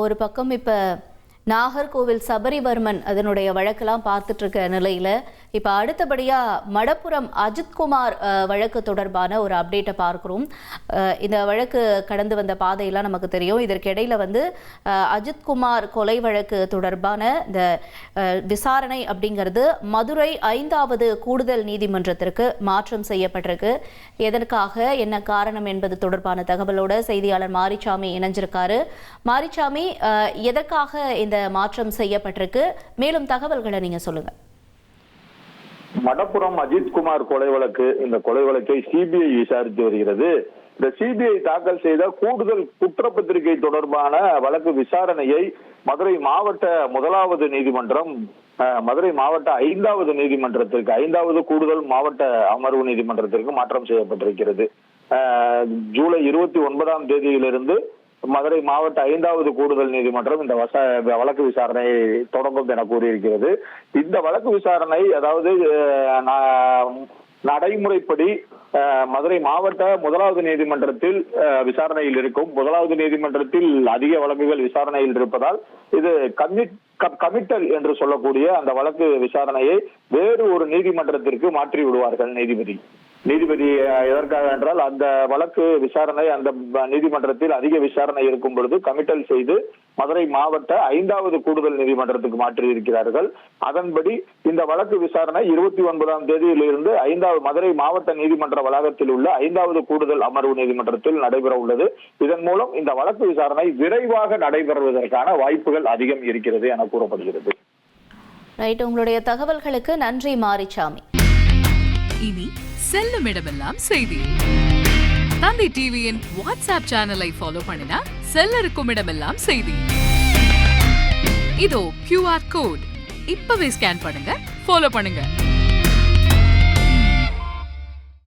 ஒரு பக்கம் இப்போ நாகர்கோவில் சபரிவர்மன் அதனுடைய வழக்கெல்லாம் பார்த்துட்டு இருக்க நிலையில் இப்போ அடுத்தபடியாக மடப்புரம் அஜித்குமார் வழக்கு தொடர்பான ஒரு அப்டேட்டை பார்க்குறோம். இந்த வழக்கு கடந்து வந்த பாதையெல்லாம் நமக்கு தெரியும். இதற்கிடையில் அஜித்குமார் கொலை வழக்கு தொடர்பான இந்த விசாரணை அப்படிங்கிறது மதுரை 5வது கூடுதல் நீதிமன்றத்திற்கு மாற்றம் செய்யப்பட்டிருக்கு. எதற்காக, என்ன காரணம் என்பது தொடர்பான தகவலோட செய்தியாளர் மாரிச்சாமி இணைஞ்சிருக்காரு. மாரிச்சாமி, எதற்காக இந்த மாற்றம் செய்யப்பட்டிருக்கு? மேலும் தகவல்களை நீங்க சொல்லுங்க. மடப்புரம் அஜித்குமார் கொலை வழக்கு, இந்த கொலை வழக்கை சிபிஐ விசாரித்து வருகிறது. இந்த சிபிஐ தாக்கல் செய்த கூடுதல் குற்றப்பத்திரிகை தொடர்பான வழக்கு விசாரணையை மதுரை மாவட்ட 1வது நீதிமன்றம் மதுரை மாவட்ட 5வது நீதிமன்றத்திற்கு 5வது கூடுதல் மாவட்ட அமர்வு நீதிமன்றத்திற்கு மாற்றம் செய்யப்பட்டிருக்கிறது. ஜூலை 29ஆம் தேதியிலிருந்து மதுரை மாவட்ட 5வது கூடுதல் நீதிமன்றம் இந்த வழக்கு விசாரணையை தொடங்கும் என கூறியிருக்கிறது. இந்த வழக்கு விசாரணை அதாவது நடைமுறைப்படி மதுரை மாவட்ட 1வது நீதிமன்றத்தில் விசாரணையில் இருக்கும். 1வது நீதிமன்றத்தில் அதிக வழக்குகள் விசாரணையில் இருப்பதால் இது கமிட்டல் என்று சொல்லக்கூடிய அந்த வழக்கு விசாரணையை வேறு ஒரு நீதிமன்றத்திற்கு மாற்றி விடுவார்கள் நீதிபதி எதற்காக என்றால் அந்த வழக்கு விசாரணை அந்த நீதிமன்றத்தில் அதிக விசாரணை இருக்கும் பொழுது கமிட்டல் செய்து மதுரை மாவட்ட 5வது கூடுதல் நீதிமன்றத்துக்கு மாற்றி இருக்கிறார்கள். அதன்படி இந்த வழக்கு விசாரணை 29ஆம் தேதியிலிருந்து மதுரை மாவட்ட நீதிமன்ற வளாகத்தில் உள்ள 5வது கூடுதல் அமர்வு நீதிமன்றத்தில் நடைபெற உள்ளது. இதன் மூலம் இந்த வழக்கு விசாரணை விரைவாக நடைபெறுவதற்கான வாய்ப்புகள் அதிகம் இருக்கிறது என கூறப்படுகிறது. ரைட், உங்களுடைய தகவல்களுக்கு நன்றி மாரிச்சாமி. இனி செல்லும் இடமெல்லாம் செய்தி. தந்தை டிவியின் வாட்ஸ்அப் சேனலை ஃபாலோ பண்ணினா செல்ல இருக்கும் இடமெல்லாம் செய்தி. இதோ QR கோட், இப்பவே ஸ்கேன் பண்ணுங்க, ஃபாலோ பண்ணுங்க.